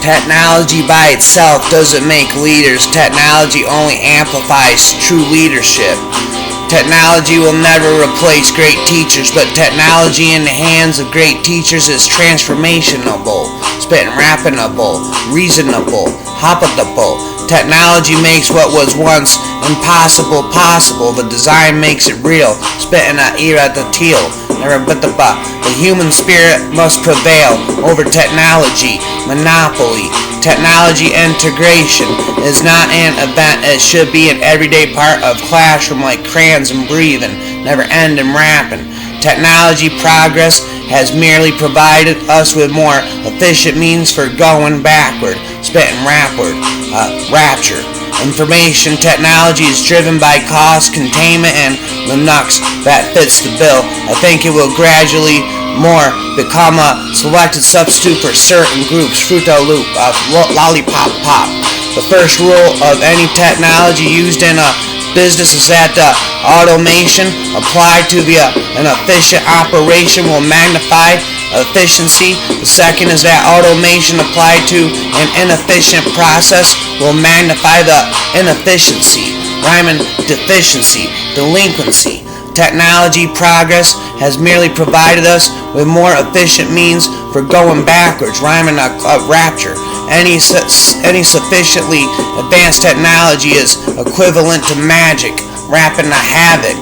Technology by itself doesn't make leaders. Technology only amplifies true leadership. Technology will never replace great teachers, but technology in the hands of great teachers is transformationable, spitting rappinable, reasonable, hoppable. Technology makes what was once impossible possible. The design makes it real, spitting a era the teal. The human spirit must prevail over technology monopoly. Technology integration is not an event, it should be an everyday part of classroom like crayons and breathing, never ending rapping. Technology progress has merely provided us with more efficient means for going backward, spitting rapture. Information technology is driven by cost containment and Linux that fits the bill. I think it will gradually more become a selected substitute for certain groups. Fruta Loop, Lollipop Pop. The first rule of any technology used in a business is that the automation applied to an efficient operation will magnify efficiency. The second is that automation applied to an inefficient process will magnify the inefficiency. Rhyming deficiency, delinquency. Technology progress has merely provided us with more efficient means for going backwards. Rhyming rapture. Any sufficiently advanced technology is equivalent to magic, rapping a havoc.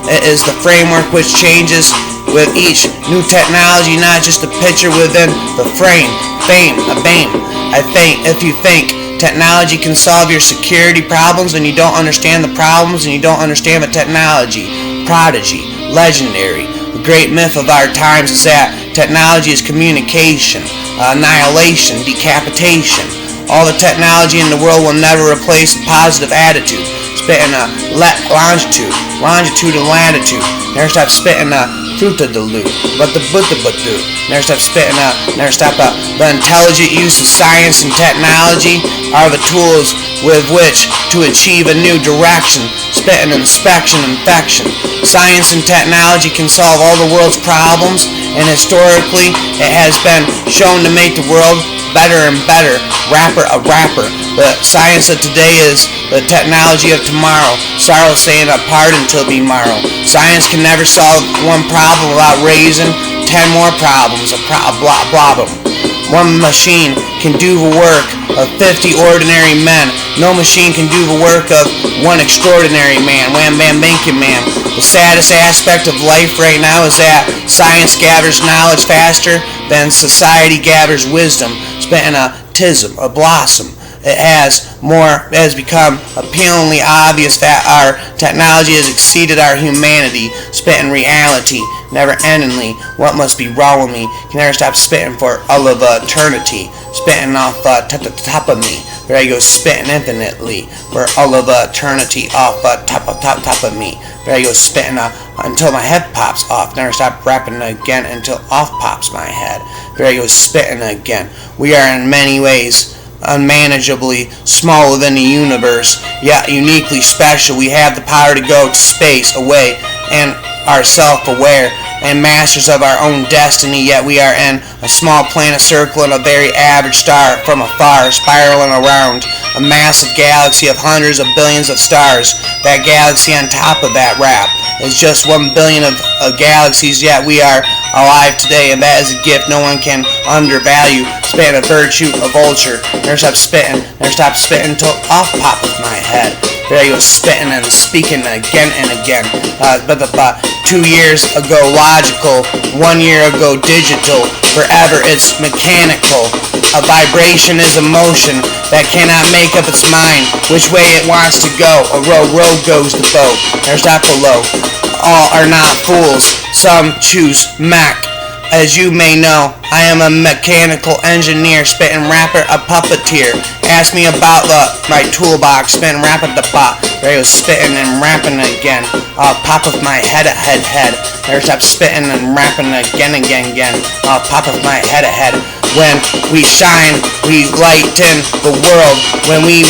It is the framework which changes with each new technology, not just the picture within the frame. Fame, a bame. I think if you think technology can solve your security problems and you don't understand the problems and you don't understand the technology. Prodigy, legendary. The great myth of our times is that technology is communication, annihilation, decapitation. All the technology in the world will never replace a positive attitude. Spitting longitude and latitude. Never stop spitting fruta de loop, but the buta butu. Never stop spitting never stop the intelligent use of science and technology are the tools with which to achieve a new direction. Spitting inspection, infection. Science and technology can solve all the world's problems, and historically it has been shown to make the world better and better. Rapper. The science of today is the technology of tomorrow. Sorrow staying apart until tomorrow. Science can never solve one problem without raising 10 more problems. One machine can do the work of 50 ordinary men. No machine can do the work of one extraordinary man. Wham bam bankin' man. The saddest aspect of life right now is that science gathers knowledge faster than society gathers wisdom. Spitting a tism, a blossom. It has become appealingly obvious that our technology has exceeded our humanity. Spitting reality, never endingly. What must be wrong with me? Can never stop spitting for all of eternity. Spitting off top of me. There I go, spitting infinitely for all of eternity off top of me. There I go, spitting until my head pops off. Never stop rapping again until off pops my head. There I go, spitting again. We are in many ways unmanageably small within the universe, yet uniquely special. We have the power to go to space, away, and are self-aware and masters of our own destiny, yet we are in a small planet circling a very average star from afar, spiraling around a massive galaxy of hundreds of billions of stars. That galaxy on top of that rap is just 1 billion of galaxies, yet we are alive today, and that is a gift no one can undervalue. Spitting a virtue, a vulture. Never stop spitting till off pop with my head. There you go, spitting and speaking again and again. 2 years ago logical, 1 year ago digital, forever it's mechanical. A vibration is a motion that cannot make up its mind which way it wants to go. A road goes the boat. Never stop below. All are not fools, some choose mech. As you may know, I am a mechanical engineer, spitting rapper, a puppeteer. Ask me about my toolbox, spitting rapper the pop. There you go, spitting and rapping again. Pop of my head. There stop spitting and rapping again. Pop of my head. When we shine, we lighten the world. When we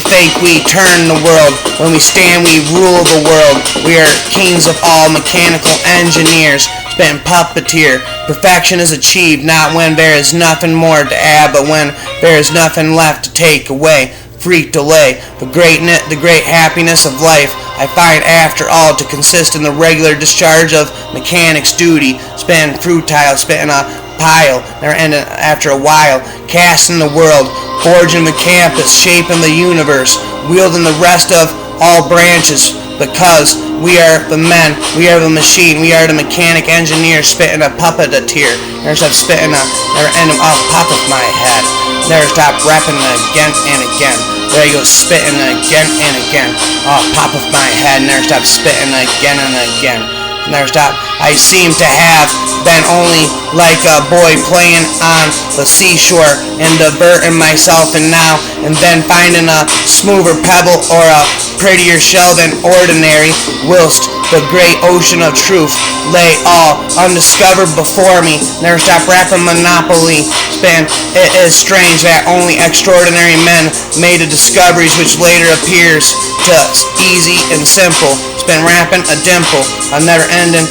think we turn the world. When we stand, we rule the world. We are kings of all mechanical engineers. Spitting puppeteer, Perfection is achieved not when there is nothing more to add, but when there is nothing left to take away. Free delay. The great happiness of life I find after all to consist in the regular discharge of mechanic's duty, spitting futile, spitting a pile, never ending after a while, casting the world, forging the campus, shaping the universe, wielding the rest of all branches, because we are the men, we are the machine, we are the mechanic engineer, spitting a puppeteer. Never stop spitting a never end off pop of my head. Never stop rapping again and again. There you go, spitting again and again. Oh, pop of my head. Never stop spitting again and again. Never stop. I seem to have been only like a boy playing on the seashore and diverting myself and now and then finding a smoother pebble or a prettier shell than ordinary, whilst the great ocean of truth lay all undiscovered before me. Never stop rapping Monopoly spin. It is strange that only extraordinary men made the discoveries which later appears to easy and simple. Spin rapping a dimple, a never ending.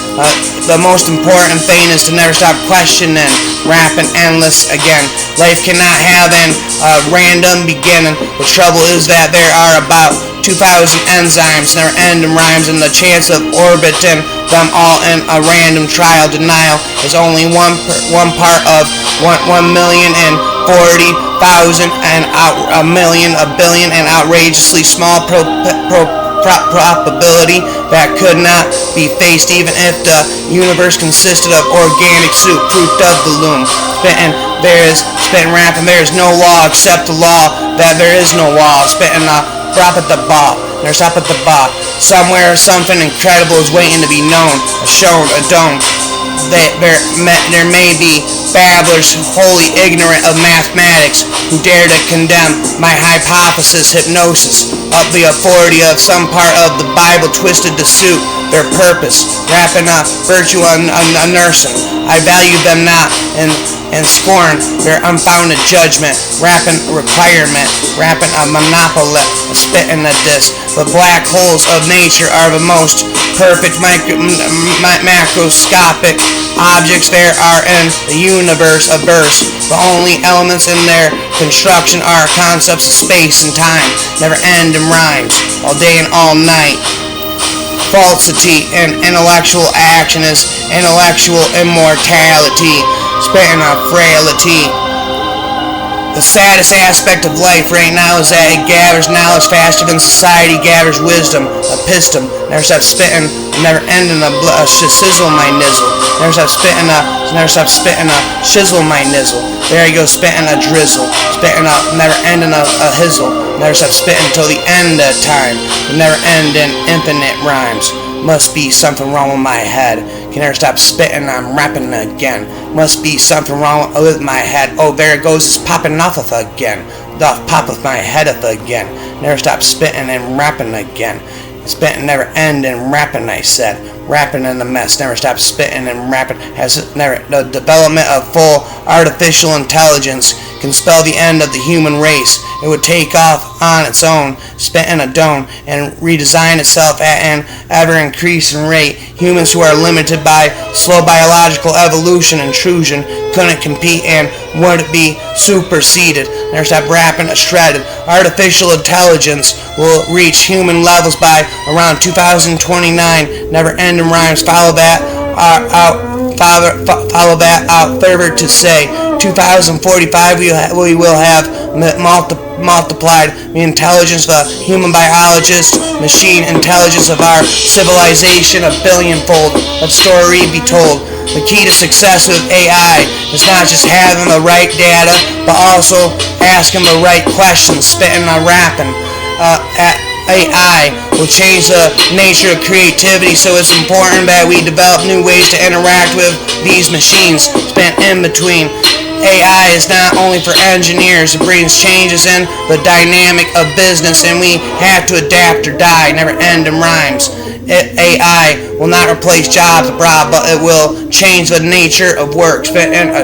The most important thing is to never stop questioning, rapping endless again. Life cannot have an random beginning. The trouble is that there are about 2,000 enzymes, never ending rhymes, and the chance of orbiting them all in a random trial denial is only one part of 1,040,000 and a million, a billion, and outrageously small probability that could not be faced even if the universe consisted of organic soup, fruit of the loom. Spitting, there is spitting rapping, there is no law except the law that there is no law. Spitting drop at the ball, never stop at the ball. Somewhere something incredible is waiting to be known, shown, adoned. There may be babblers wholly ignorant of mathematics who dare to condemn my hypothesis, hypnosis, of the authority of some part of the Bible twisted to suit their purpose, wrapping up virtue on nursing. I value them not and scorn their unfounded judgment, rapping requirement, rapping a monopoly, a spit in a disc. The black holes of nature are the most perfect macroscopic objects there are in the universe of verse. The only elements in their construction are concepts of space and time, never end in rhymes, all day and all night. Falsity and intellectual action is intellectual immortality, spitting on frailty. The saddest aspect of life right now is that it gathers knowledge faster than society gathers wisdom. A piston, never stop spitting, never ending a sizzle my nizzle. Never stop spitting shizzle my nizzle. There you go, spitting a drizzle, spitting a never ending a hizzle. Never stop spitting till the end of time. Never ending infinite rhymes. Must be something wrong with my head. Can never stop spitting, I'm rapping again. Must be something wrong with my head. Oh, there it goes, it's popping off of again. The pop of my head up again. Never stop spitting and rapping again. Spitting never ending, rapping I said. Rapping in the mess, never stop spitting and rapping. The development of full artificial intelligence can spell the end of the human race. It would take off on its own, spitting a dome, and redesign itself at an ever-increasing rate. Humans who are limited by slow biological evolution intrusion couldn't compete and would be superseded. Never stop rapping, shredded. Artificial intelligence will reach human levels by around 2029. Never-ending rhymes. Follow that out further to say 2045 we will have multiplied the intelligence of a human biologist, machine intelligence of our civilization a billionfold. Let story be told. The key to success with AI is not just having the right data, but also asking the right questions, spitting and rapping. AI will change the nature of creativity, so it's important that we develop new ways to interact with these machines. Spent in between. AI is not only for engineers, it brings changes in the dynamic of business, and we have to adapt or die, never end in rhymes. AI will not replace jobs abroad, but it will change the nature of work. Spent in a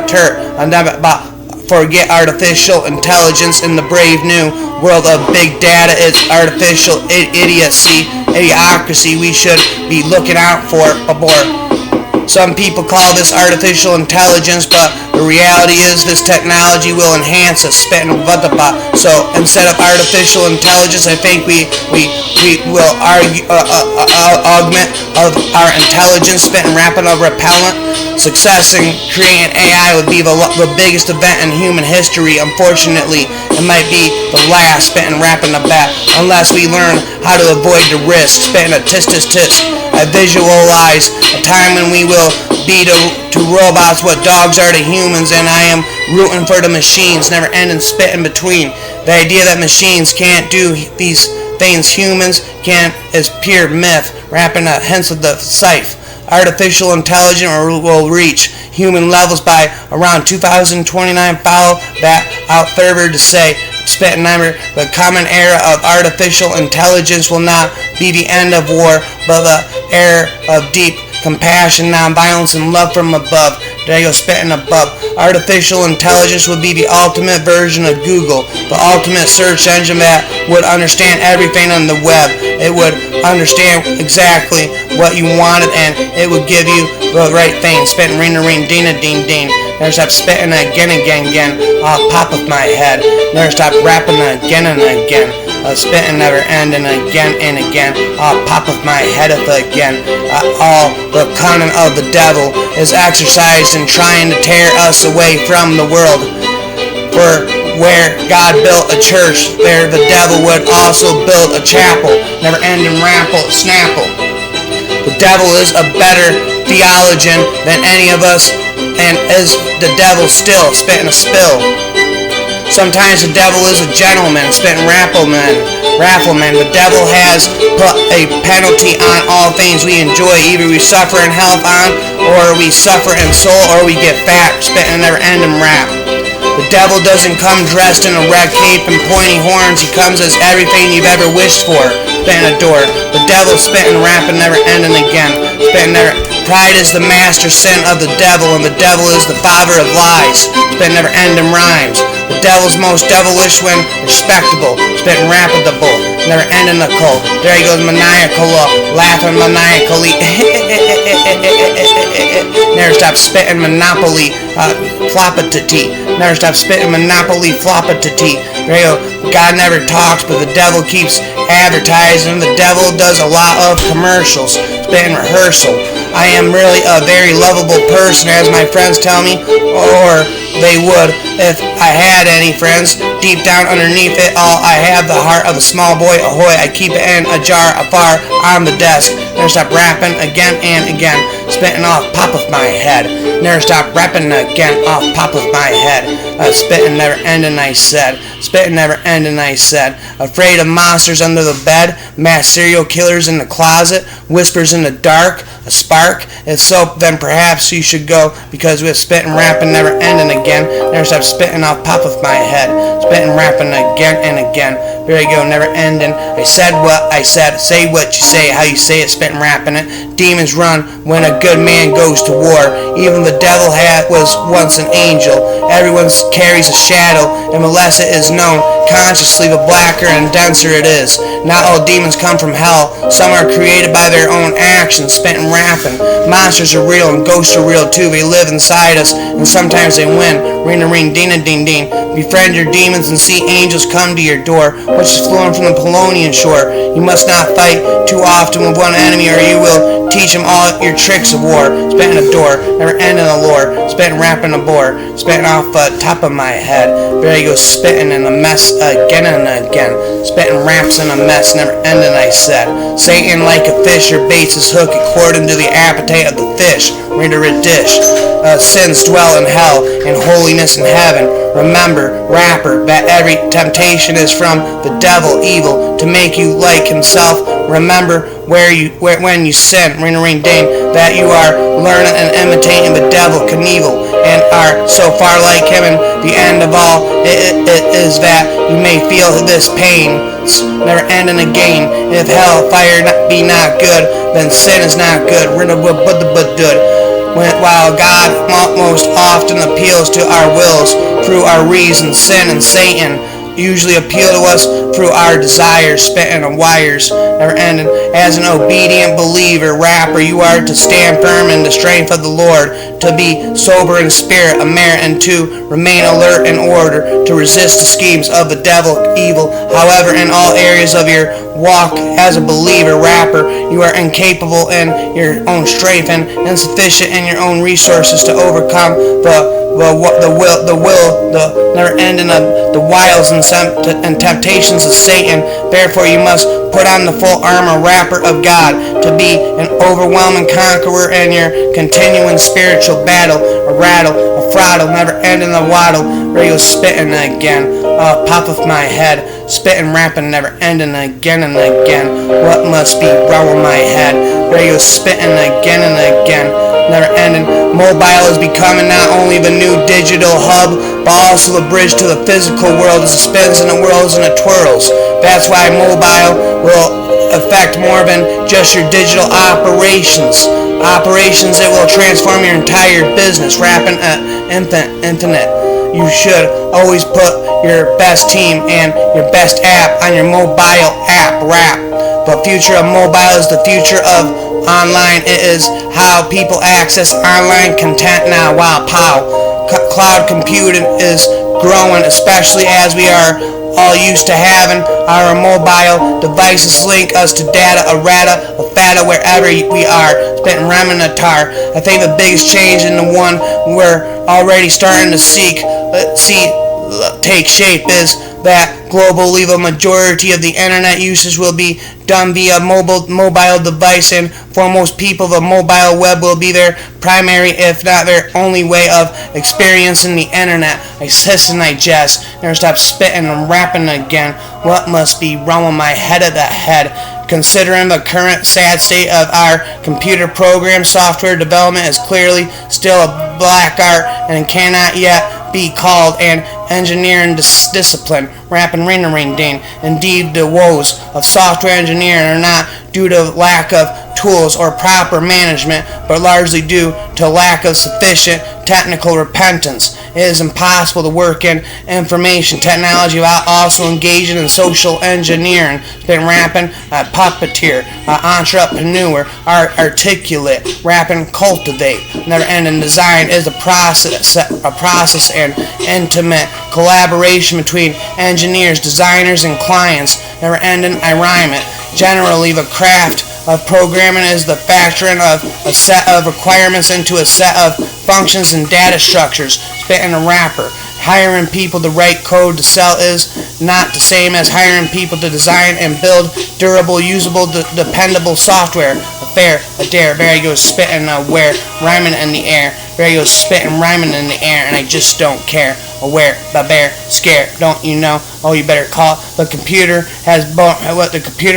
forget artificial intelligence in the brave new world of big data. It's artificial idiocracy we should be looking out for. Some people call this artificial intelligence, but the reality is this technology will enhance us. So instead of artificial intelligence, I think we will augment of our intelligence, rapping a repellent. Success in creating AI would be the biggest event in human history. Unfortunately, it might be the last, rapping a bat, unless we learn how to avoid the risk. A tisk tisk tisk. I visualize a time when we will be to robots what dogs are to humans, and I am rooting for the machines, never ending spit in between. The idea that machines can't do these things humans can is pure myth, rapping a hints of the scythe. Artificial intelligence will reach human levels by around 2029. Follow that out further to say, the common era of artificial intelligence will not be the end of war, but the era of deep compassion, nonviolence, and love from above. There you go, spitting above. Artificial intelligence would be the ultimate version of Google, the ultimate search engine that would understand everything on the web. It would understand exactly what you wanted, and it would give you the right thing. Spitting ring a ring, ding a ding ding. Never stop spitting again. Pop of my head. Never stop rapping again and again. Spitting never ending again and again. Pop of my head up again. All the cunning of the devil is exercised in trying to tear us away from the world. For where God built a church, there the devil would also build a chapel. Never ending rample, snapple. The devil is a better theologian than any of us, and is the devil still spitting a spill. Sometimes the devil is a gentleman, spitting raffleman. The devil has put a penalty on all things we enjoy. Either we suffer in health on, or we suffer in soul, or we get fat, spitting a never-ending rap. The devil doesn't come dressed in a red cape and pointy horns. He comes as everything you've ever wished for, spitting a door. The devil spitting, rapping, never ending again. Spitting never. Pride is the master sin of the devil, and the devil is the father of lies. Spitting never ending rhymes. The devil's most devilish when respectable. Spitting rapidable, never ending the cult. There he goes, maniacal, laughing maniacally. Never stop spitting monopoly, flopatity. Never stop spitting monopoly, flopatity. There you go. God never talks, but the devil keeps advertising. The devil does a lot of commercials. Spitting rehearsal. I am really a very lovable person, as my friends tell me, or they would if I had any friends. Deep down underneath it all, I have the heart of a small boy. Ahoy, I keep it in a jar afar on the desk. Never stop rapping again and again, spitting off pop of my head. Never stop rapping again off pop of my head. Spitting never ending, I said. Spitting never ending, I said. Afraid of monsters under the bed, mass serial killers in the closet, whispers in the dark, a spark. If so, then perhaps you should go, because with spitting, rapping, never ending again. Never stop spitting off pop of my head. Spitting, rapping again and again. There you go, never ending. I said what I said. Say what you say, how you say it, spitting, rapping it. Demons run when a good man goes to war. Even the devil was once an angel. Everyone carries a shadow, and unless it is known consciously, the blacker and denser it is. Not all demons come from hell. Some are created by their own actions, spitting, rapping. Monsters are real and ghosts are real too. They live inside us, and sometimes they win. Ring a ring, ding a ding ding. Befriend your demons and see angels come to your door, which is flowing from the Polonian shore. You must not fight too often with one enemy, or you will teach him all your tricks of war. Spitting a door, never ending the lore. Spitting, rapping a bore. Spitting off the top of my head. There you go, spitting in a mess again and again. Spitting raps in a mess, never ending, I said. Satan like a fish, your baits is hook according to the appetite of the fish. Read a dish. Sins dwell in hell, and holiness in heaven. Remember, rapper, that every temptation is from the devil, evil, to make you like himself. Remember when you sin, ring a ring ding, that you are learning and imitating the devil, Knievel, and are so far like him, and the end of all it is that you may feel this pain, never ending again. If hell fire be not good, then sin is not good. While God most often appeals to our wills through our reason, sin and Satan usually appeal to us through our desires, spitting on wires, never ending. As an obedient believer, rapper, you are to stand firm in the strength of the Lord, to be sober in spirit, a merit, and to remain alert in order to resist the schemes of the devil, evil. However, in all areas of your walk as a believer, rapper, you are incapable in your own strength and insufficient in your own resources to overcome the never ending of the wiles and temptations of Satan. Therefore, you must put on the full armor, rapper of God, to be an overwhelming conqueror in your continuing spiritual battle, a rattle, a throttle, never ending the waddle, where you're spitting again. Pop off my head, spitting, rapping, never ending again and again. What must be wrong with my head? Where you're spitting again and again, never ending. Mobile is becoming not only the new digital hub, but also a bridge to the physical world as it spins and it whirls and it twirls. That's why mobile will affect more than just your digital operations. It will transform your entire business, rapping at infinite. You should always put your best team and your best app on your mobile app, rap. The future of mobile is the future of online. It is how people access online content now. Wow, cloud computing is growing, especially as we are all used to having our mobile devices link us to data, a fata, wherever we are, spitting rhyme and a tar. I think the biggest change in the one we're already starting to see take shape is that globally the majority of the internet usage will be done via mobile device, and for most people the mobile web will be their primary, if not their only way of experiencing the internet. I hiss and I jest, never stop spitting and rapping again. What must be wrong with my head of the head? Considering the current sad state of our computer program, software development is clearly still a black art and cannot yet be called an engineering discipline. Rapping ring a ring ding. Indeed, the woes of software engineering are not due to lack of tools or proper management, but largely due to lack of sufficient technical repentance. It is impossible to work in information technology without also engaging in social engineering. Been rapping, puppeteer, entrepreneur, articulate, rapping, cultivate, never-ending design is a process and intimate collaboration between engineers, designers, and clients. Never-ending, I rhyme it. Generally, the craft of programming is the factoring of a set of requirements into a set of functions and data structures. Spitting a rapper. Hiring people to write code to sell is not the same as hiring people to design and build durable, usable, dependable software. A dare, there you go, spitting where, rhyming in the air. There you go, spitting, rhyming in the air, and I just don't care. Aware, bear, scared, don't you know? Oh, you better call. The computer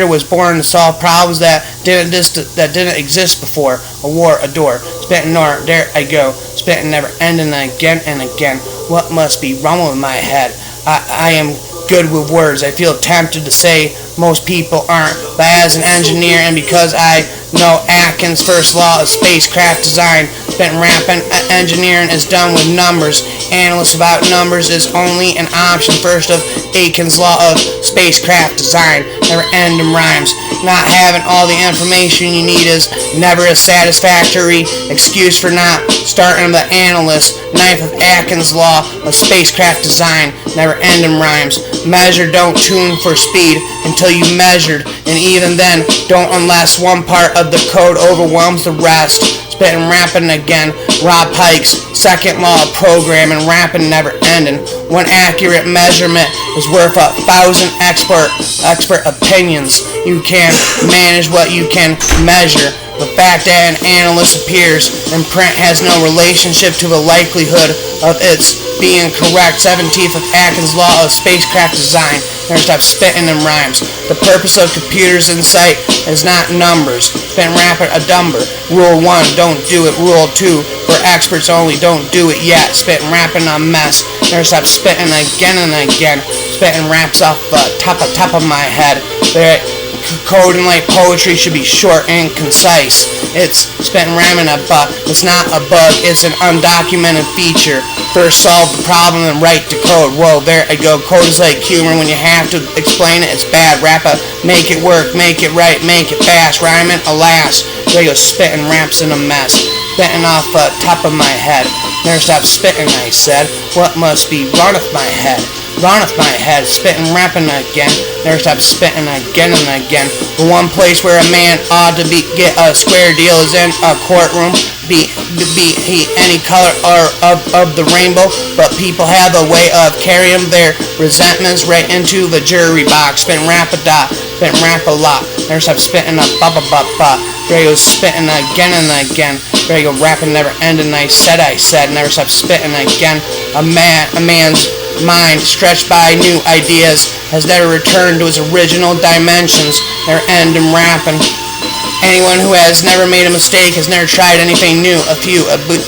was born to solve problems that didn't exist before. A war, a door, spitting nor, there I go, spitting never ending again and again. What must be wrong with my head? I am good with words. I feel tempted to say most people aren't, but as an engineer and because I know Atkins' first law of spacecraft design, spent rapping, engineering is done with numbers. Analysts without numbers is only an option. First of Atkins' law of spacecraft design, never ending rhymes. Not having all the information you need is never a satisfactory excuse for not starting the analyst. Ninth of Atkins' law of spacecraft design, never ending rhymes. Measure, don't tune for speed until you measured, and even then, don't unless one part of the code overwhelms the rest. Spitting rapping again, Rob Pike's second law of programming, rapping never ending. One accurate measurement is worth 1,000 expert opinions. You can manage what you can measure. The fact that an analyst appears in print has no relationship to the likelihood of its being correct. 17th of Atkins' law of spacecraft design. Never stop spitting in rhymes. The purpose of computers' insight is not numbers. Spit rapping a dumber. Rule 1, don't do it. Rule 2, for experts only, don't do it yet. Spit rapping a mess. Never stop spitting again and again. Spitting raps off the top of my head. Code and like poetry should be short and concise. It's spitting rhyming a bug. It's not a bug, it's an undocumented feature. First solve the problem and write the code. Whoa, there I go. Code is like humor. When you have to explain it, it's bad. Rap up, make it work, make it right, make it fast. Rhyming, alas. There you go, spitting raps in a mess. Spitting off the top of my head. Never stop spitting, I said. What must be runneth my head? Runneth my head, spitting, rapping again. Never stop spitting again and again. The one place where a man ought to get a square deal is in a courtroom. Be he any color or of the rainbow, but people have a way of carrying their resentments right into the jury box. Spitting rap a dot, spitting rap a lot. Never stop spitting a ba ba ba ba. There you go, spitting again and again. There you go, rapping never ending. I said, never stop spitting again. A man's mind stretched by new ideas has never returned to its original dimensions. Never end in rapping. Anyone who has never made a mistake has never tried anything new. A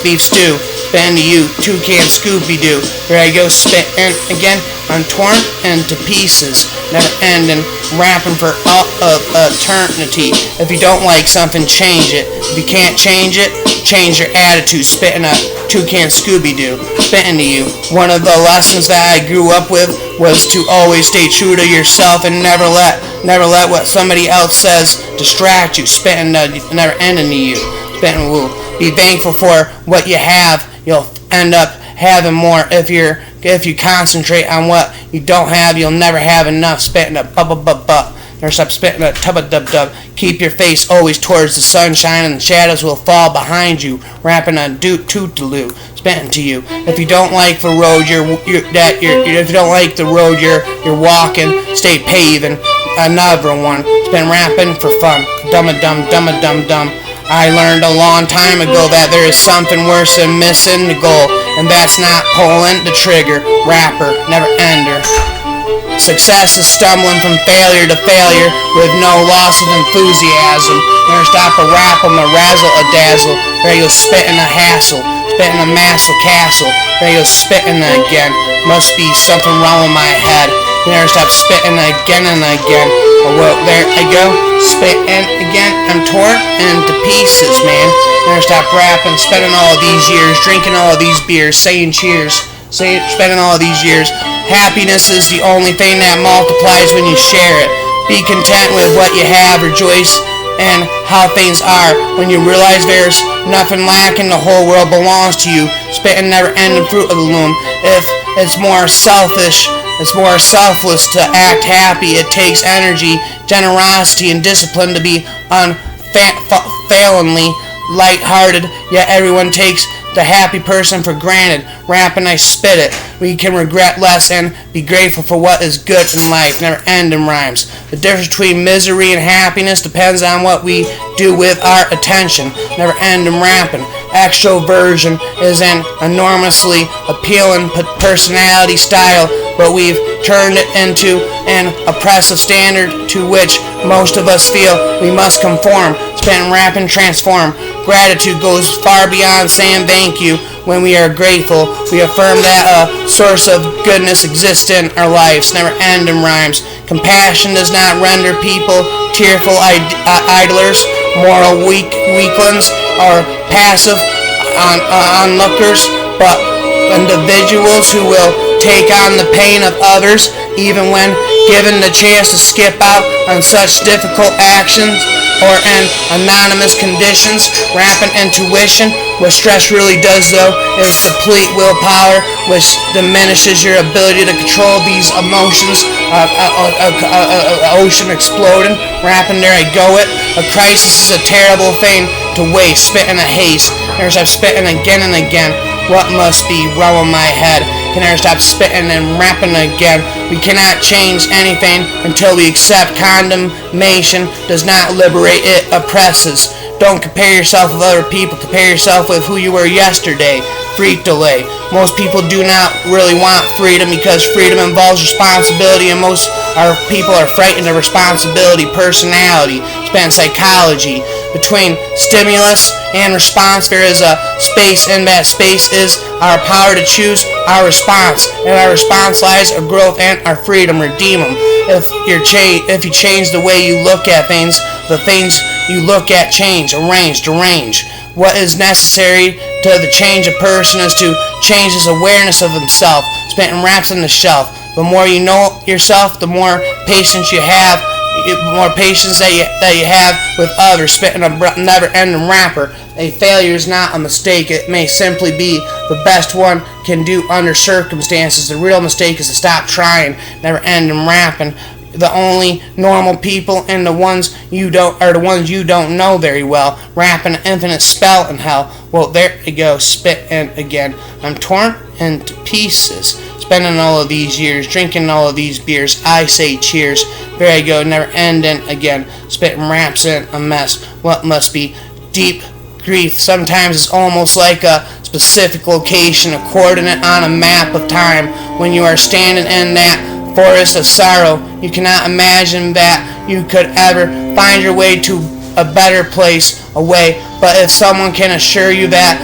beef stew, spitting to you, toucan Scooby-Doo. There I go, spitting again. I'm torn into pieces, never ending, rapping for all of eternity. If you don't like something, change it. If you can't change it, change your attitude. Spitting a toucan Scooby-Doo, spitting to you. One of the lessons that I grew up with was to always stay true to yourself and never let what somebody else says distract you. Spitting never ending to you. Spitting woo. Be thankful for what you have. You'll end up having more. If you concentrate on what you don't have, you'll never have enough. Spitting a ba. Never stop spitting a tub. Keep your face always towards the sunshine, and the shadows will fall behind you. Rapping a toot-a-loo, spitting to you. If you don't like the road if you don't like the road you're walking, stay paving another one. Spitting rapping for fun. Dumb. I learned a long time ago that there is something worse than missing the goal, and that's not pulling the trigger. Rapper, never ender. Success is stumbling from failure to failure with no loss of enthusiasm. Never stop a rapple, a razzle, a dazzle. There you go, spitting a hassle, spitting a massive castle. There you go, spitting again. Must be something wrong with my head. You never stop spitting again and again. Oh, well, there I go, spitting again. I'm torn into pieces, man. Never stop rapping, spending all of these years, drinking all of these beers, saying cheers, spending all of these years. Happiness is the only thing that multiplies when you share it. Be content with what you have, rejoice in how things are. When you realize there's nothing lacking, the whole world belongs to you. Spitting never-ending fruit of the loom. If it's more selfish, it's more selfless to act happy. It takes energy, generosity, and discipline to be unfailingly light-hearted, yet everyone takes the happy person for granted. Rapping, I spit it. We can regret less and be grateful for what is good in life. Never end in rhymes. The difference between misery and happiness depends on what we do with our attention. Never end in rapping. Extroversion is an enormously appealing personality style, but we've turned it into an oppressive standard to which most of us feel we must conform. Spend, rap, and transform. Gratitude goes far beyond saying thank you. When we are grateful, we affirm that a source of goodness exists in our lives. Never end in rhymes. Compassion does not render people tearful idlers, moral weaklings, or passive onlookers, but individuals who will take on the pain of others, even when given the chance to skip out on such difficult actions or in anonymous conditions. Rampant intuition. What stress really does, though, is deplete willpower, which diminishes your ability to control these emotions. Ocean exploding. Rapping, there I go it. A crisis is a terrible thing to waste. Spitting a haste. There's I'm spitting again and again. What must be wrong with my head? Can never stop spitting and rapping again. We cannot change anything until we accept condemnation does not liberate, it oppresses. Don't compare yourself with other people. Compare yourself with who you were yesterday. Freak delay. Most people do not really want freedom because freedom involves responsibility, and most people are frightened of responsibility. Personality. Spend psychology. Between stimulus and response, there is a space, and that space is our power to choose our response. And our response lies our growth and our freedom. Redeem them. If you change the way you look at things, the things you look at change. Arrange, derange. What is necessary to the change a person is to change his awareness of himself. Spitting raps on the shelf. The more you know yourself, the more patience you have, the more patience that you have with others. Spitting a never-ending rapper. A failure is not a mistake. It may simply be the best one can do under circumstances. The real mistake is to stop trying. Never-ending rapping. The only normal people and the ones you don't are the ones you don't know very well. Rapping an infinite spell in hell. Well, there you go, spitting again. I'm torn into pieces. Spending all of these years, drinking all of these beers. I say cheers. There you go, never ending again. Spitting raps in a mess. What must be deep grief? Sometimes it's almost like a specific location, a coordinate on a map of time. When you are standing in that forest of sorrow, you cannot imagine that you could ever find your way to a better place, away. But if someone can assure you that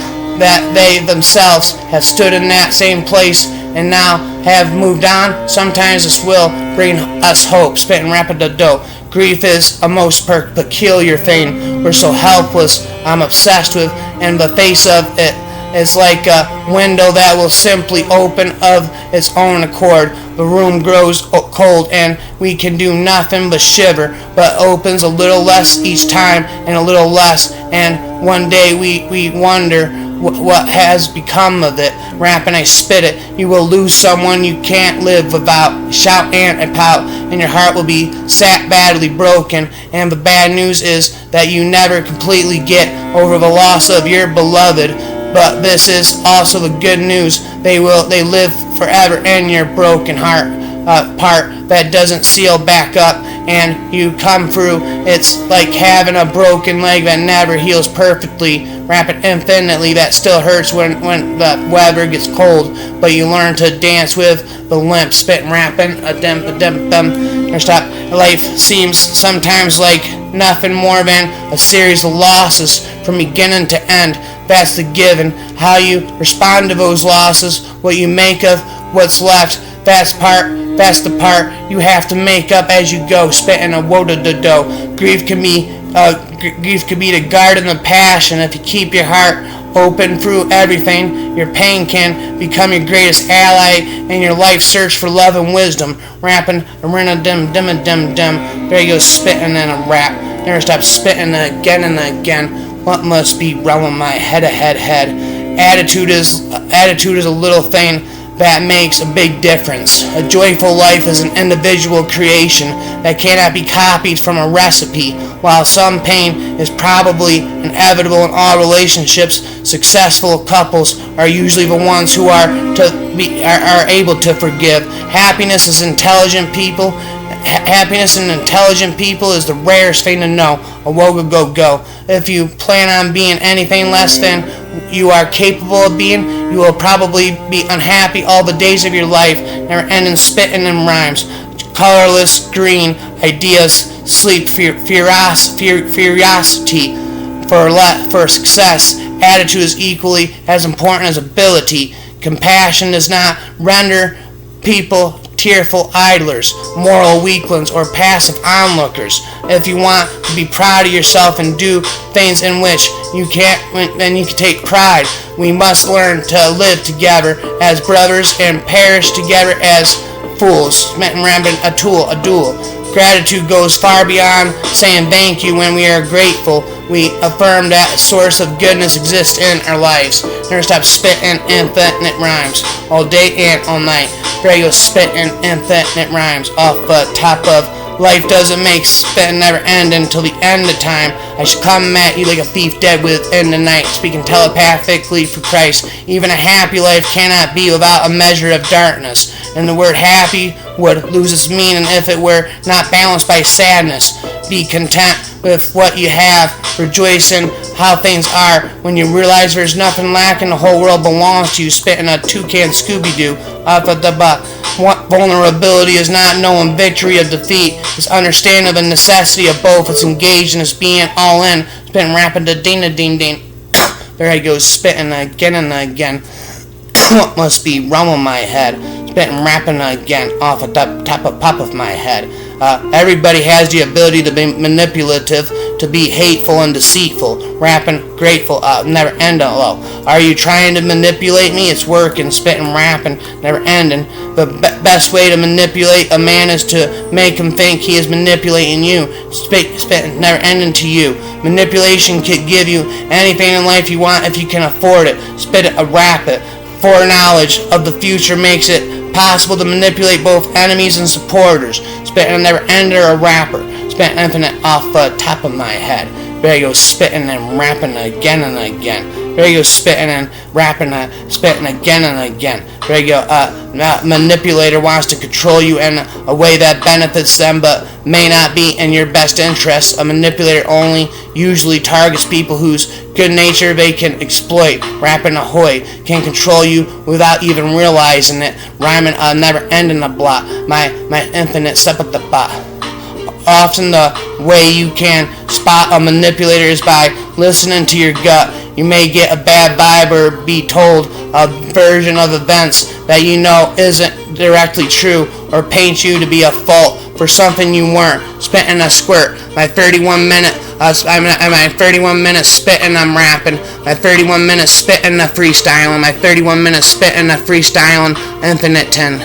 they themselves have stood in that same place and now have moved on, sometimes this will bring us hope. Spitting rapid dough. Grief is a most peculiar thing. We're so helpless. I'm obsessed with, and the face of it is like a window that will simply open of its own accord. The room grows cold and we can do nothing but shiver, but opens a little less each time and a little less, and one day we wonder what has become of it. Rapping, I spit it. You will lose someone you can't live without. Shout and pout, and your heart will be badly broken. And the bad news is that you never completely get over the loss of your beloved. But this is also the good news. They live forever in your broken heart part that doesn't seal back up, and you come through. It's like having a broken leg that never heals perfectly. Rapid infinitely, that still hurts when the weather gets cold, but you learn to dance with the limp. Spitting, rapping, or stop. Life seems sometimes like nothing more than a series of losses from beginning to end. That's the given. How you respond to those losses, what you make of what's left, that's the part you have to make up as you go. Spitting a woe-da-da-do. Grief can be the garden of passion. If you keep your heart open through everything, your pain can become your greatest ally in your life search for love and wisdom. Rapping, dim. There you go, spitting in a rap. Never stop spitting again and again. What must be wrong with my head? Attitude is a little thing that makes a big difference. A joyful life is an individual creation that cannot be copied from a recipe. While some pain is probably inevitable in all relationships, successful couples are usually the ones who are able to forgive. Happiness in intelligent people is the rarest thing to know. A go. If you plan on being anything less than you are capable of being, you will probably be unhappy all the days of your life. Never ending spitting in rhymes. Colorless green ideas sleep curiosity for success. Attitude is equally as important as ability. Compassion does not render people tearful idlers, moral weaklings, or passive onlookers. If you want to be proud of yourself and do things in which you can't, then you can take pride. We must learn to live together as brothers and perish together as fools. Smitten Rambin, a duel. Gratitude goes far beyond saying thank you. When we are grateful, we affirm that a source of goodness exists in our lives. Never stop spitting infinite rhymes all day and all night. There you go, spitting infinite rhymes off the top of life. Doesn't make spitting never end until the end of time. I shall come at you like a thief dead within the night, speaking telepathically for Christ. Even a happy life cannot be without a measure of darkness, and the word happy would lose its meaning if it were not balanced by sadness. Be content with what you have. Rejoice in how things are. When you realize there's nothing lacking, the whole world belongs to you. Spitting a toucan Scooby-Doo off of the butt. Vulnerability is not knowing victory or defeat. It's understanding the necessity of both. It's engaged in its being all in. Spitting rapping to ding. There I go, spitting again and again. What must be wrong with my head? Spitting rapping again off the top of my head. Everybody has the ability to be manipulative. to be hateful and deceitful, rapping grateful, never ending low. Are you trying to manipulate me? It's working, spitting, rapping, never ending. The best way to manipulate a man is to make him think he is manipulating you, spitting, never ending to you. Manipulation could give you anything in life you want if you can afford it. Spit it, rap it. Foreknowledge of the future makes it possible to manipulate both enemies and supporters. Spitting a never ender, a rapper. Spit infinite off the top of my head. There you go, spitting and rapping again and again. There you go, spitting and rapping, spitting again and again. There you go, manipulator wants to control you in a way that benefits them but may not be in your best interest. A manipulator only usually targets people whose good nature they can exploit. Rapping ahoy can control you without even realizing it. Rhyming never ending a blot. My infinite step at the bot. Often the way you can spot a manipulator is by listening to your gut. You may get a bad vibe or be told a version of events that you know isn't directly true or paint you to be a fault for something you weren't. Spitting a squirt. My 31 minute my 31 minutes spitting, I'm rapping. My 31 minutes spitting, freestyling. My 31 minutes spitting, freestyling, infinite 10.